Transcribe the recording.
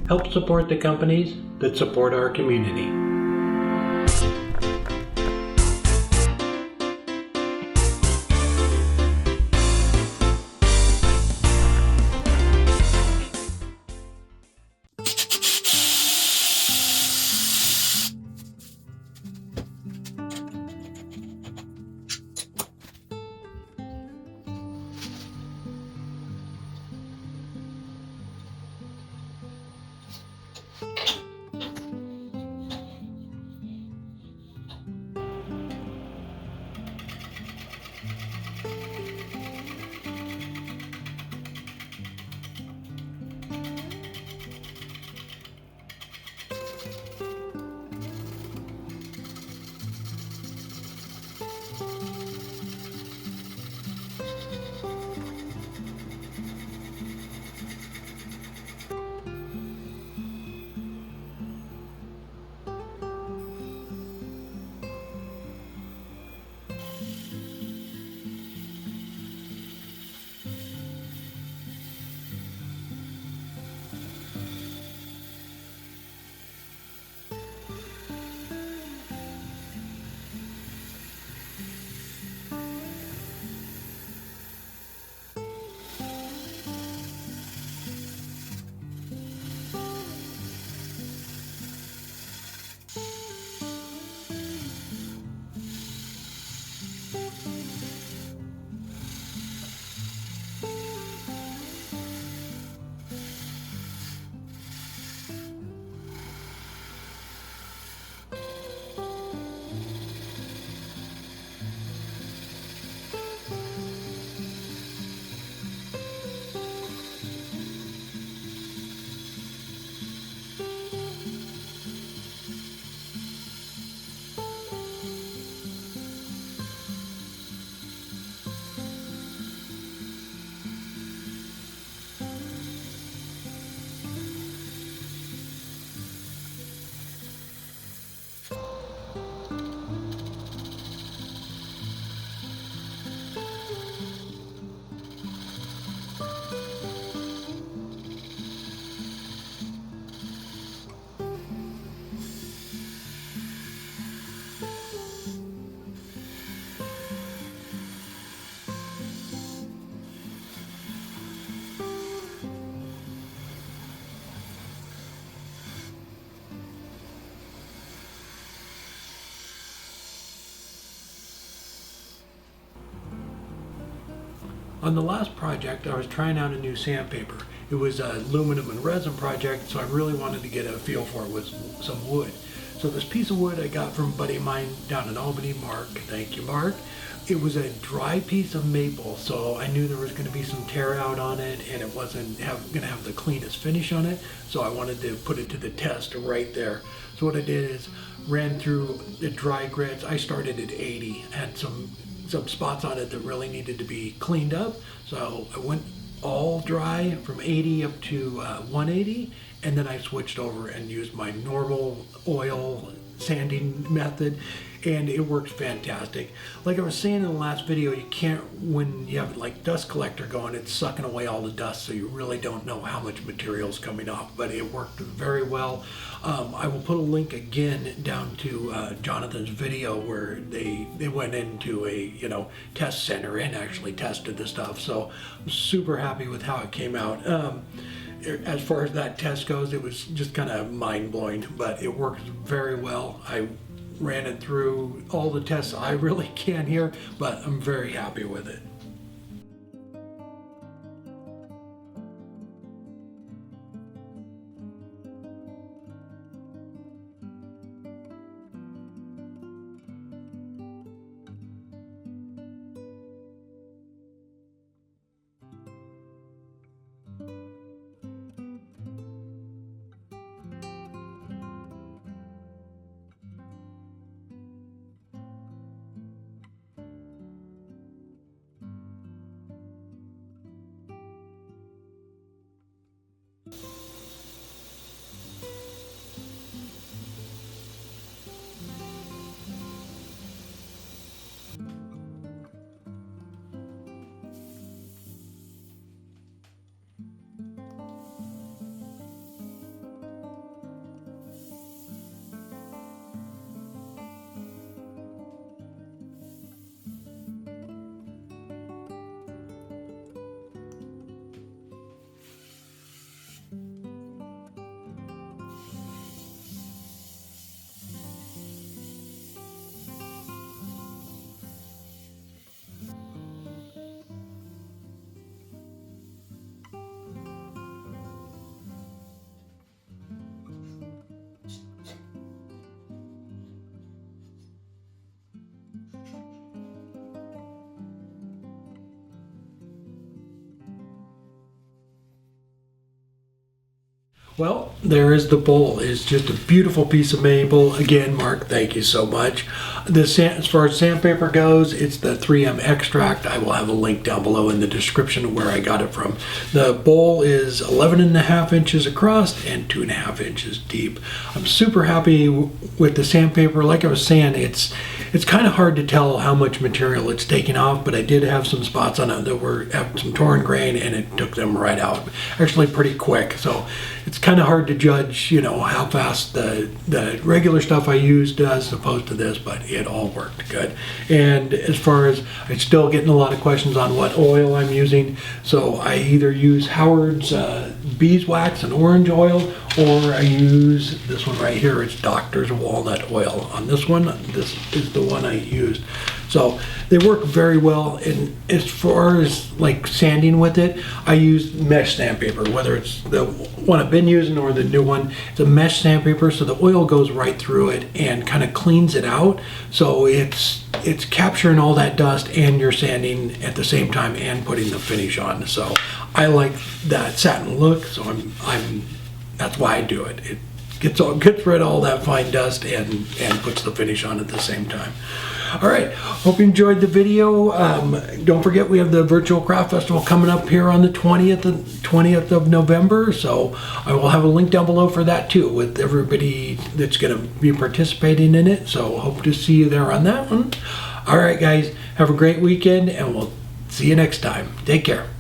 Help support the companies that support our community. On the last project, I was trying out a new sandpaper. It was a aluminum and resin project, so I really wanted to get a feel for it with some wood. So this piece of wood I got from a buddy of mine down in Albany, Mark. Thank you, Mark. It was a dry piece of maple, so I knew there was going to be some tear out on it, and it wasn't going to have the cleanest finish on it, so I wanted to put it to the test right there. So what I did is ran through the dry grits. I started at 80, had some spots on it that really needed to be cleaned up, so I went all dry from 80 up to 180, and then I switched over and used my normal oil sanding method, and it works fantastic. Like I was saying in the last video, you can't, when you have like dust collector going, it's sucking away all the dust, so you really don't know how much material is coming off, but it worked very well. I will put a link again down to Jonathan's video where they went into a test center and actually tested the stuff, so I'm super happy with how it came out. As far as that test goes, it was just kind of mind-blowing, but it works very well. I ran it through all the tests I really can here, but I'm very happy with it. Well, there is the bowl. It's just a beautiful piece of maple. Again, Mark, thank you so much. As far as sandpaper goes, it's the 3M extract. I will have a link down below in the description of where I got it from. The bowl is 11.5 inches across and 2.5 inches deep. I'm super happy with the sandpaper. Like I was saying, it's kind of hard to tell how much material it's taking off, but I did have some spots on it that have some torn grain, and it took them right out. Actually pretty quick. So it's kind of hard to judge, you know, how fast the regular stuff I used does opposed to this, but it all worked good. And as far as, I'm still getting a lot of questions on what oil I'm using. So I either use Howard's beeswax and orange oil, or I use this one right here. It's Doctor's Walnut Oil. On this one, this is the one I used. So they work very well. And as far as like sanding with it, I use mesh sandpaper, whether it's the one I've been using or the new one. It's a mesh sandpaper, so the oil goes right through it and kind of cleans it out. So it's capturing all that dust, and you're sanding at the same time and putting the finish on. So I like that satin look, so that's why I do it. It gets rid of all that fine dust and puts the finish on at the same time. All right, hope you enjoyed the video. Don't forget, we have the Virtual Craft Festival coming up here on the 20th of November. So I will have a link down below for that too, with everybody that's going to be participating in it. So hope to see you there on that one. All right, guys, have a great weekend, and we'll see you next time. Take care.